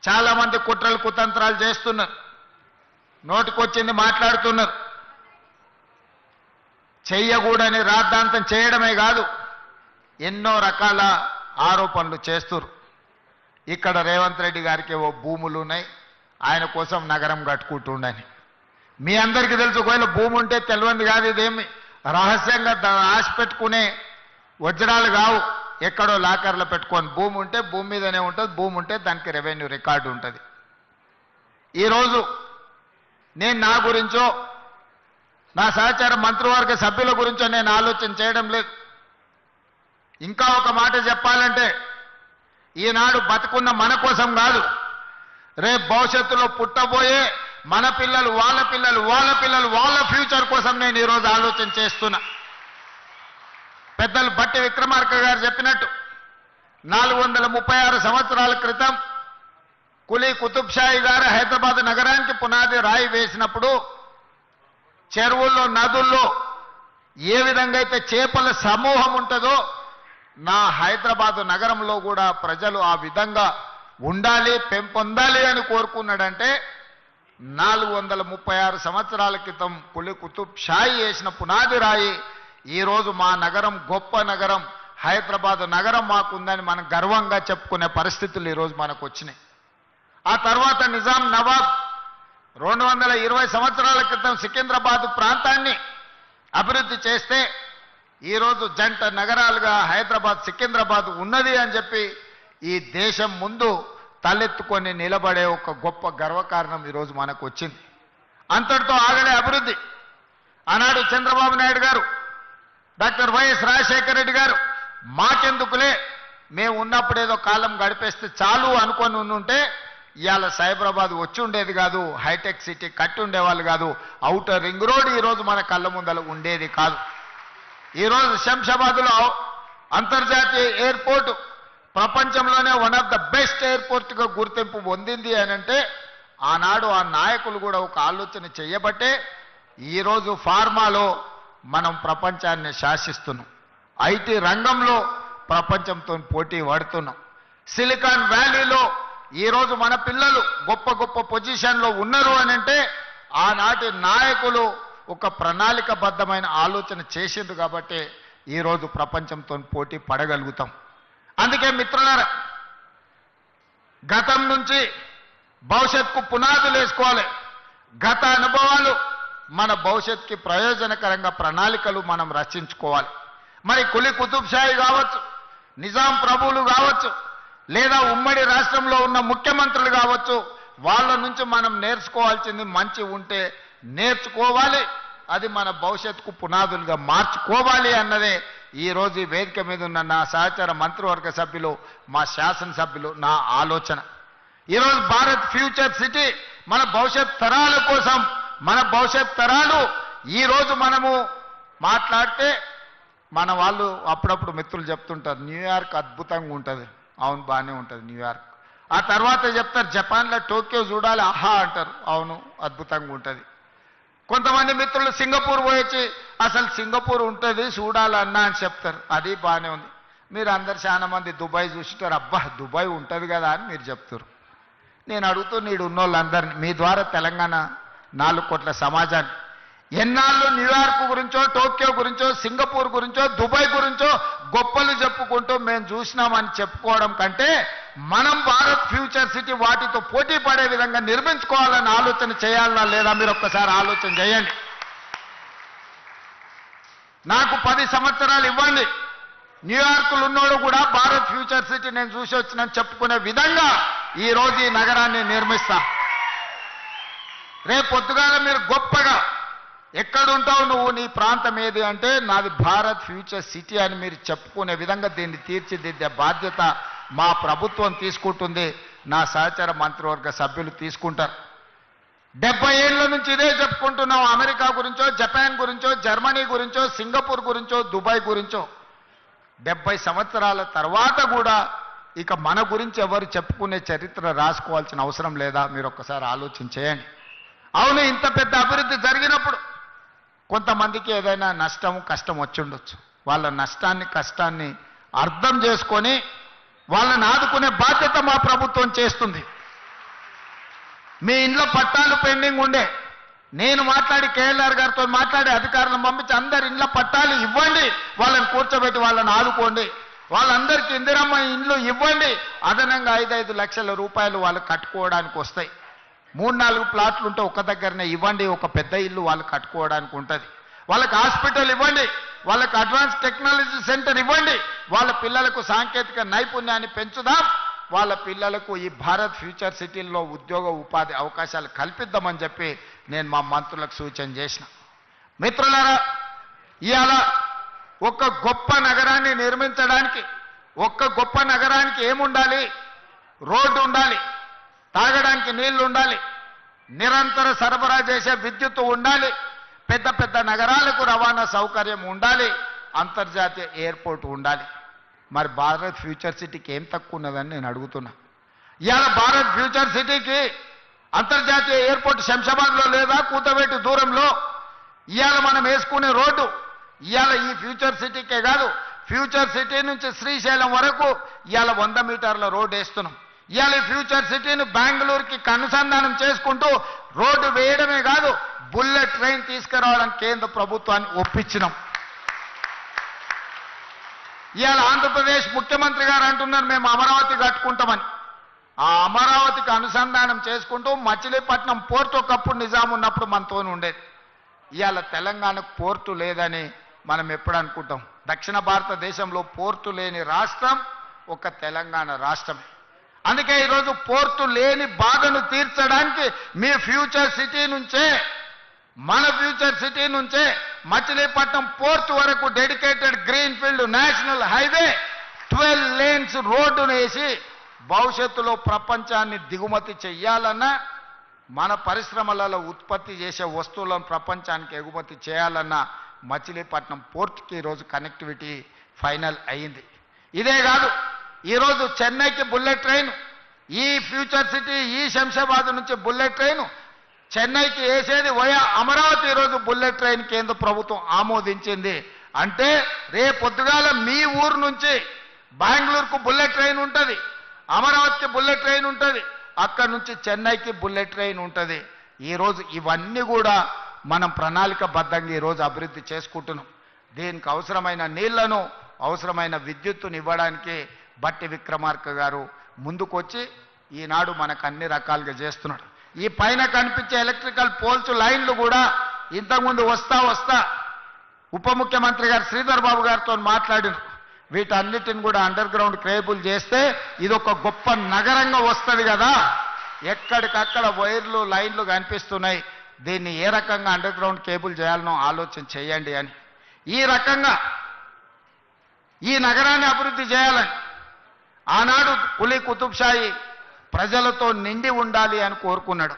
చాలా మంది కుట్రలు కుతంత్రాలు చేస్తున్నారు, నోటికొచ్చింది మాట్లాడుతున్నారు. చెయ్యకూడని రాద్ధాంతం చేయడమే కాదు, ఎన్నో రకాల ఆరోపణలు చేస్తున్నారు. ఇక్కడ రేవంత్ రెడ్డి గారికి ఓ భూములు ఉన్నాయి, ఆయన కోసం నగరం కట్టుకుంటుండని. మీ అందరికీ తెలుసు, ఒకవేళ భూమి ఉంటే తెలియంది కాదు, ఇదేమి రహస్యంగా ఆశ పెట్టుకునే వజ్రాలు కావు, ఎక్కడో లాకర్లో పెట్టుకొని. భూమి ఉంటే భూమి మీదనే ఉంటుంది, భూమి ఉంటే దానికి రెవెన్యూ రికార్డు ఉంటుంది. ఈరోజు నేను నా గురించో నా సహచార మంత్రివర్గ సభ్యుల గురించో నేను ఆలోచన చేయడం లేదు. ఇంకా ఒక మాట చెప్పాలంటే, ఈనాడు బతుకున్న మన కోసం కాదు, రేపు భవిష్యత్తులో పుట్టబోయే మన పిల్లలు, వాళ్ళ పిల్లలు, వాళ్ళ పిల్లలు, వాళ్ళ ఫ్యూచర్ కోసం నేను ఈరోజు ఆలోచన చేస్తున్నా. పెద్దలు బట్టి విక్రమార్క గారు చెప్పినట్టు 436 సంవత్సరాల క్రితం కులీ కుతుబ్ షాహీ గారు హైదరాబాద్ నగరానికి పునాది రాయి వేసినప్పుడు చెరువుల్లో, నదుల్లో ఏ విధంగా అయితే చేపల సమూహం ఉంటుందో, నా హైదరాబాద్ నగరంలో కూడా ప్రజలు ఆ విధంగా ఉండాలి, పెంపొందాలి అని కోరుకున్నాడంటే 436 సంవత్సరాల క్రితం కులీ కుతుబ్ షాహీ వేసిన పునాది రాయి ఈరోజు మా నగరం గొప్ప నగరం, హైదరాబాద్ నగరం మాకుందని మనం గర్వంగా చెప్పుకునే పరిస్థితులు ఈరోజు మనకు వచ్చినాయి. ఆ తర్వాత నిజాం నవాబ్ 220 సంవత్సరాల క్రితం సికింద్రాబాద్ ప్రాంతాన్ని అభివృద్ధి చేస్తే ఈరోజు జంట నగరాలుగా హైదరాబాద్, సికింద్రాబాద్ ఉన్నది అని చెప్పి ఈ దేశం ముందు తలెత్తుకొని నిలబడే ఒక గొప్ప గర్వకారణం ఈరోజు మనకు వచ్చింది. అంతటితో ఆగలే అభివృద్ధి. ఆనాడు చంద్రబాబు నాయుడు గారు, డాక్టర్ వైఎస్ రాజశేఖర రెడ్డి గారు మాకెందుకులే, మేము ఉన్నప్పుడు ఏదో కాలం గడిపేస్తే చాలు అనుకొని ఉంటే ఇవాళ సైబరాబాద్ వచ్చి ఉండేది కాదు, హైటెక్ సిటీ కట్టి ఉండేవాళ్ళు కాదు, ఔటర్ రింగ్ రోడ్ ఈరోజు మన కళ్ళ ముందల ఉండేది కాదు. ఈరోజు శంషాబాద్లో అంతర్జాతీయ ఎయిర్పోర్టు ప్రపంచంలోనే వన్ ఆఫ్ ద బెస్ట్ ఎయిర్పోర్ట్గా గుర్తింపు పొందింది అని అంటే ఆనాడు ఆ నాయకులు కూడా ఒక ఆలోచన చేయబట్టే ఈరోజు ఫార్మాలో మనం ప్రపంచాన్ని శాసిస్తున్నాం, ఐటీ రంగంలో ప్రపంచంతో పోటీ పడుతున్నాం. సిలికాన్ వ్యాలీలో ఈరోజు మన పిల్లలు గొప్ప గొప్ప పొజిషన్లో ఉన్నారు అని అంటే ఆనాటి నాయకులు ఒక ప్రణాళికబద్ధమైన ఆలోచన చేసిండ్రు కాబట్టి ఈరోజు ప్రపంచంతో పోటీ పడగలుగుతాం. అందుకే మిత్రులారా, గతం నుంచి భవిష్యత్తుకు పునాదులు వేసుకోవాలి. గత అనుభవాలు మన భవిష్యత్తుకి ప్రయోజనకరంగా ప్రణాళికలు మనం రచించుకోవాలి. మరి కులీ కుతుబ్ షాహీ కావచ్చు, నిజాం ప్రభువులు కావచ్చు, లేదా ఉమ్మడి రాష్ట్రంలో ఉన్న ముఖ్యమంత్రులు కావచ్చు, వాళ్ళ నుంచి మనం నేర్చుకోవాల్సింది మంచి ఉంటే నేర్చుకోవాలి, అది మన భవిష్యత్తుకు పునాదులుగా మార్చుకోవాలి అన్నదే ఈరోజు ఈ వేదిక మీద ఉన్న నా సహచార మంత్రివర్గ సభ్యులు, మా శాసనసభ్యులు నా ఆలోచన. ఈరోజు భారత్ ఫ్యూచర్ సిటీ మన భవిష్యత్ తరాల కోసం, మన భవిష్యత్ తరాలు ఈరోజు మనము మాట్లాడితే మన వాళ్ళు అప్పుడప్పుడు మిత్రులు చెప్తుంటారు న్యూయార్క్ అద్భుతంగా ఉంటుంది. అవును, బాగానే ఉంటుంది న్యూయార్క్. ఆ తర్వాత చెప్తారు జపాన్లో టోక్యో చూడాలి, ఆహా అంటారు, అవును అద్భుతంగా ఉంటుంది. కొంతమంది మిత్రులు సింగపూర్ పోయొచ్చి అసలు సింగపూర్ ఉంటుంది చూడాలన్నా అని చెప్తారు, అది బాగానే ఉంది. మీరు అందరు చాలా మంది దుబాయ్ చూసిటారు, అబ్బా దుబాయ్ ఉంటుంది కదా అని మీరు చెప్తారు. నేను అడుగుతూ నీడు ఉన్నోళ్ళందరినీ, మీ ద్వారా తెలంగాణ 4 కోట్ల సమాజాన్ని ఎన్నాళ్ళు న్యూయార్క్ గురించో, టోక్యో గురించో, సింగపూర్ గురించో, దుబాయ్ గురించో గొప్పలు చెప్పుకుంటూ మేము చూసినామని చెప్పుకోవడం కంటే మనం భారత్ ఫ్యూచర్ సిటీ వాటితో పోటీ పడే విధంగా నిర్మించుకోవాలని ఆలోచన చేయాలన్నా లేదా మీరు ఒక్కసారి ఆలోచన చేయండి. నాకు 10 సంవత్సరాలు ఇవ్వండి, న్యూయార్క్లో ఉన్నోడు కూడా భారత్ ఫ్యూచర్ సిటీ నేను చూసి వచ్చినని చెప్పుకునే విధంగా ఈరోజు ఈ నగరాన్ని నిర్మిస్తా. రేపు పొద్దుగాల మీరు గొప్పగా ఎక్కడుంటావు నువ్వు, నీ ప్రాంతం ఏది అంటే నాది భారత్ ఫ్యూచర్ సిటీ అని మీరు చెప్పుకునే విధంగా దీన్ని తీర్చిదిద్దే బాధ్యత మా ప్రభుత్వం తీసుకుంటుంది, నా సహచార మంత్రివర్గ సభ్యులు తీసుకుంటారు. 70 ఏళ్ల నుంచి ఇదే చెప్పుకుంటున్నాం. అమెరికా గురించో, జపాన్ గురించో, జర్మనీ గురించో, సింగపూర్ గురించో, దుబాయ్ గురించో 70 సంవత్సరాల తర్వాత కూడా ఇక మన గురించి ఎవరు చెప్పుకునే చరిత్ర రాసుకోవాల్సిన అవసరం లేదా? మీరు ఒక్కసారి ఆలోచన చేయండి. అవును, ఇంత పెద్ద అభివృద్ధి జరిగినప్పుడు కొంతమందికి ఏదైనా నష్టం కష్టం వచ్చి ఉండొచ్చు. వాళ్ళ నష్టాన్ని కష్టాన్ని అర్థం చేసుకొని వాళ్ళని ఆదుకునే బాధ్యత మా ప్రభుత్వం చేస్తుంది. మీ ఇంట్లో పట్టాలు పెండింగ్ ఉండే, నేను మాట్లాడి కేఎల్ఆర్ గారితో మాట్లాడి అధికారులను పంపించి అందరి ఇంట్లో పట్టాలు ఇవ్వండి, వాళ్ళని కూర్చోబెట్టి వాళ్ళని ఆదుకోండి, వాళ్ళందరికీ ఇందిరమ్మ ఇండ్లు ఇవ్వండి, అదనంగా 5-5 లక్షల రూపాయలు వాళ్ళు కట్టుకోవడానికి వస్తాయి. 3-4 ప్లాట్లు ఉంటే ఒక దగ్గరనే ఇవ్వండి, ఒక పెద్ద ఇల్లు వాళ్ళు కట్టుకోవడానికి ఉంటుంది. వాళ్ళకి హాస్పిటల్ ఇవ్వండి, వాళ్ళకి అడ్వాన్స్ టెక్నాలజీ సెంటర్ ఇవ్వండి, వాళ్ళ పిల్లలకు సాంకేతిక నైపుణ్యాన్ని పెంచుదాం, వాళ్ళ పిల్లలకు ఈ భారత్ ఫ్యూచర్ సిటీల్లో ఉద్యోగ ఉపాధి అవకాశాలు కల్పిద్దామని చెప్పి నేను మా మంత్రులకు సూచన చేసిన. మిత్రులారా, ఇవాళ ఒక గొప్ప నగరాన్ని నిర్మించడానికి, ఒక్క గొప్ప నగరానికి ఏముండాలి? రోడ్డు ఉండాలి, తాగడానికి నీళ్లు ఉండాలి, నిరంతర సరఫరా చేసే విద్యుత్తు ఉండాలి, పెద్ద పెద్ద నగరాలకు రవాణా సౌకర్యం ఉండాలి, అంతర్జాతీయ ఎయిర్పోర్ట్ ఉండాలి. మరి భారత్ ఫ్యూచర్ సిటీకి ఏం తక్కువ ఉన్నదని నేను అడుగుతున్నా. ఇవాళ భారత్ ఫ్యూచర్ సిటీకి అంతర్జాతీయ ఎయిర్పోర్ట్ శంషాబాద్లో లేదా? కూతవేటి దూరంలో. ఇవాళ మనం వేసుకునే రోడ్డు ఇవాళ ఈ ఫ్యూచర్ సిటీకే కాదు, ఫ్యూచర్ సిటీ నుంచి శ్రీశైలం వరకు ఇవాళ 100 మీటర్ల రోడ్డు వేస్తున్నాం. ఇవాళ ఈ ఫ్యూచర్ సిటీని బెంగళూరుకి అనుసంధానం చేసుకుంటూ రోడ్డు వేయడమే కాదు, బుల్లెట్ ట్రైన్ తీసుకురావడానికి కేంద్ర ప్రభుత్వాన్ని ఒప్పించినాం. ఇవాళ ఆంధ్రప్రదేశ్ ముఖ్యమంత్రి గారు అంటున్నారు మేము అమరావతి కట్టుకుంటామని. ఆ అమరావతికి అనుసంధానం చేసుకుంటూ మచిలీపట్నం పోర్టు ఒకప్పుడు నిజాం ఉన్నప్పుడు మనతో ఉండేది. ఇవాళ తెలంగాణకు పోర్టు లేదని మనం ఎప్పుడు అనుకుంటాం. దక్షిణ భారతదేశంలో పోర్టు లేని రాష్ట్రం ఒక తెలంగాణ రాష్ట్రమే. అందుకే ఈరోజు పోర్టు లేని బాధను తీర్చడానికి మీ ఫ్యూచర్ సిటీ నుంచే, మన ఫ్యూచర్ సిటీ నుంచే మచిలీపట్నం పోర్టు వరకు dedicated green field national highway 12 lanes రోడ్డును వేసి భవిష్యత్తులో ప్రపంచాన్ని దిగుమతి చెయ్యాలన్నా, మన పరిశ్రమలలో ఉత్పత్తి చేసే వస్తువులను ప్రపంచానికి ఎగుమతి చేయాలన్నా మచిలీపట్నం పోర్టుకి ఈరోజు కనెక్టివిటీ ఫైనల్ అయింది. ఇదే కాదు, ఈరోజు చెన్నైకి బుల్లెట్ ట్రైన్, ఈ ఫ్యూచర్ సిటీ ఈ శంషాబాద్ నుంచి బుల్లెట్ ట్రైన్ చెన్నైకి వేసేది వయా అమరావతి ఈరోజు బుల్లెట్ ట్రైన్ కేంద్ర ప్రభుత్వం ఆమోదించింది. అంటే రేపొద్దుగాల మీ ఊరు నుంచి బెంగళూరుకు బుల్లెట్ ట్రైన్ ఉంటుంది, అమరావతికి బుల్లెట్ ట్రైన్ ఉంటుంది, అక్కడి నుంచి చెన్నైకి బుల్లెట్ ట్రైన్ ఉంటుంది. ఈరోజు ఇవన్నీ కూడా మనం ప్రణాళికబద్ధంగా ఈరోజు అభివృద్ధి చేసుకుంటున్నాం. దీనికి అవసరమైన నీళ్లను, అవసరమైన విద్యుత్తును ఇవ్వడానికి బట్టి విక్రమార్క గారు ముందుకొచ్చి ఈనాడు మనకు అన్ని రకాలుగా చేస్తున్నాడు. ఈ పైన కనిపించే ఎలక్ట్రికల్ పోల్స్ లైన్లు కూడా ఇంతకుముందు వస్తా ఉప ముఖ్యమంత్రి గారు శ్రీధర్ బాబు గారితో మాట్లాడిన వీటన్నిటిని కూడా అండర్ గ్రౌండ్ కేబుల్ చేస్తే ఇది ఒక గొప్ప నగరంగా వస్తుంది కదా. ఎక్కడికక్కడ వైర్లు లైన్లు కనిపిస్తున్నాయి, దీన్ని ఏ రకంగా అండర్ గ్రౌండ్ కేబుల్ చేయాలనో ఆలోచన చేయండి అని. ఈ రకంగా ఈ నగరాన్ని అభివృద్ధి చేయాలని ఆనాడు కులీ కుతుబ్షాయి ప్రజలతో నిండి ఉండాలి అని కోరుకున్నాడు.